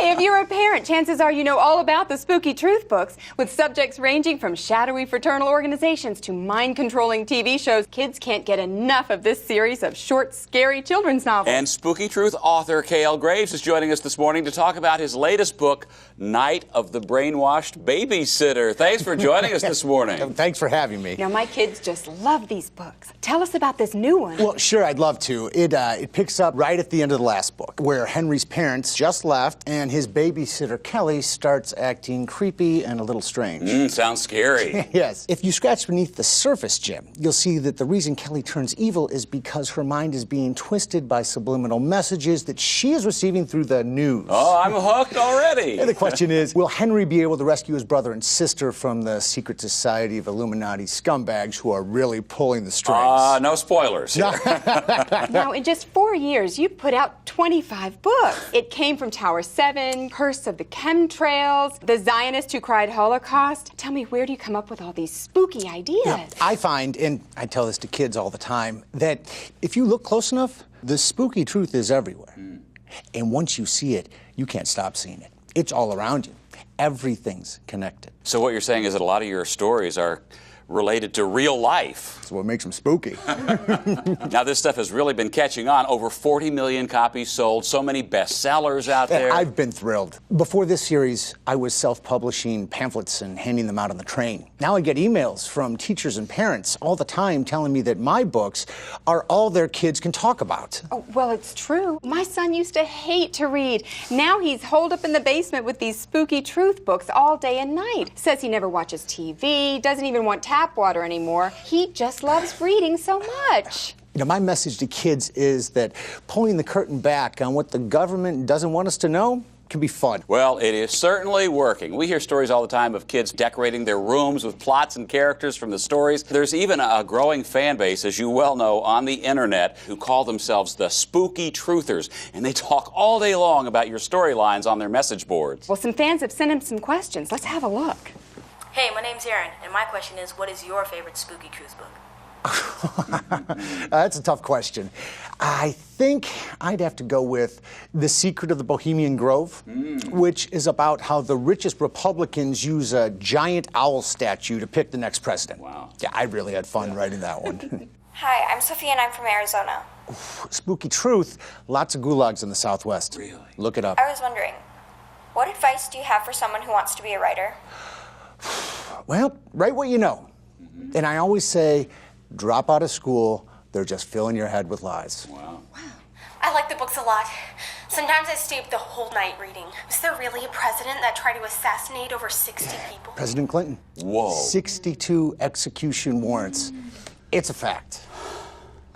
If you're a parent, chances are you know all about the Spooky Truth books. With subjects ranging from shadowy fraternal organizations to mind-controlling TV shows, kids can't get enough of this series of short, scary children's novels. And Spooky Truth author K.L. Graves is joining us this morning to talk about his latest book, Night of the Brainwashed Babysitter. Thanks for joining us this morning. Thanks for having me. Now, my kids just love these books. Tell us about this new one. Well, sure, I'd love to. It picks up right at the end of the last book, where Henry's parents just left and his babysitter, Kelly, starts acting creepy and a little strange. Sounds scary. Yes. If you scratch beneath the surface, Jim, you'll see that the reason Kelly turns evil is because her mind is being twisted by subliminal messages that she is receiving through the news. Oh, I'm hooked already. And the question is, will Henry be able to rescue his brother and sister from the secret society of Illuminati scumbags who are really pulling the strings? No spoilers here. Now, in just 4 years, you've put out 25 books. It came from Tower 7, Curse of the Chemtrails, The Zionist Who Cried Holocaust. Tell me, where do you come up with all these spooky ideas? Yeah, I find, and I tell this to kids all the time, that if you look close enough, the spooky truth is everywhere. And once you see it, you can't stop seeing it. It's all around you. Everything's connected. So what you're saying is that a lot of your stories are related to real life. That's what makes them spooky. Now, this stuff has really been catching on. Over 40 million copies sold, so many bestsellers out there. I've been thrilled. Before this series, I was self-publishing pamphlets and handing them out on the train. Now I get emails from teachers and parents all the time telling me that my books are all their kids can talk about. Oh, well, it's true. My son used to hate to read. Now he's holed up in the basement with these Spooky Truth books all day and night. Says he never watches TV, doesn't even want tap water anymore. He just loves reading so much. You know, my message to kids is that pulling the curtain back on what the government doesn't want us to know can be fun. Well, it is certainly working. We hear stories all the time of kids decorating their rooms with plots and characters from the stories. There's even a growing fan base, as you well know, on the internet who call themselves the Spooky Truthers, and they talk all day long about your storylines on their message boards. Well, some fans have sent him some questions. Let's have a look. Hey, my name's Aaron, and my question is, what is your favorite Spooky Truth book? That's a tough question. I think I'd have to go with The Secret of the Bohemian Grove, which is about how the richest Republicans use a giant owl statue to pick the next president. Wow. Yeah, I really had fun writing that one. Hi, I'm Sophia and I'm from Arizona. Spooky Truth, lots of gulags in the Southwest. Really? Look it up. I was wondering, what advice do you have for someone who wants to be a writer? Well, write what you know. And I always say, drop out of school, they're just filling your head with lies. Wow. I like the books a lot. Sometimes I stay up the whole night reading. Was there really a president that tried to assassinate over 60 people? President Clinton. Whoa. 62 execution warrants. It's a fact.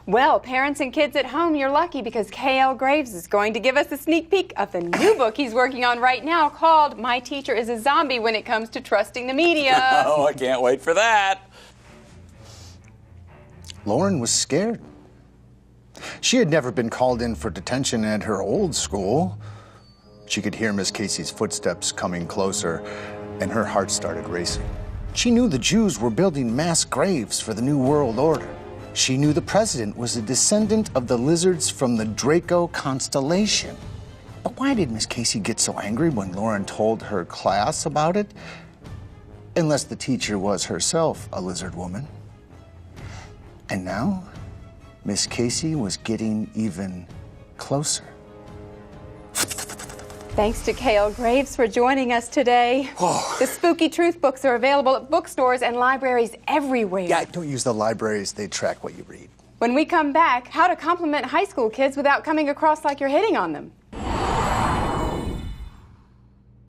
Well, parents and kids at home, you're lucky because K.L. Graves is going to give us a sneak peek of the new book he's working on right now called My Teacher is a Zombie When It Comes to Trusting the Media. Oh, I can't wait for that. Lauren was scared. She had never been called in for detention at her old school. She could hear Miss Casey's footsteps coming closer, and her heart started racing. She knew the Jews were building mass graves for the New World Order. She knew the president was a descendant of the lizards from the Draco constellation. But why did Miss Casey get so angry when Lauren told her class about it? Unless the teacher was herself a lizard woman. And now, Miss Casey was getting even closer. Thanks to K.L. Graves for joining us today. The Spooky Truth books are available at bookstores and libraries everywhere. Yeah, don't use the libraries. They track what you read. When we come back, how to compliment high school kids without coming across like you're hitting on them.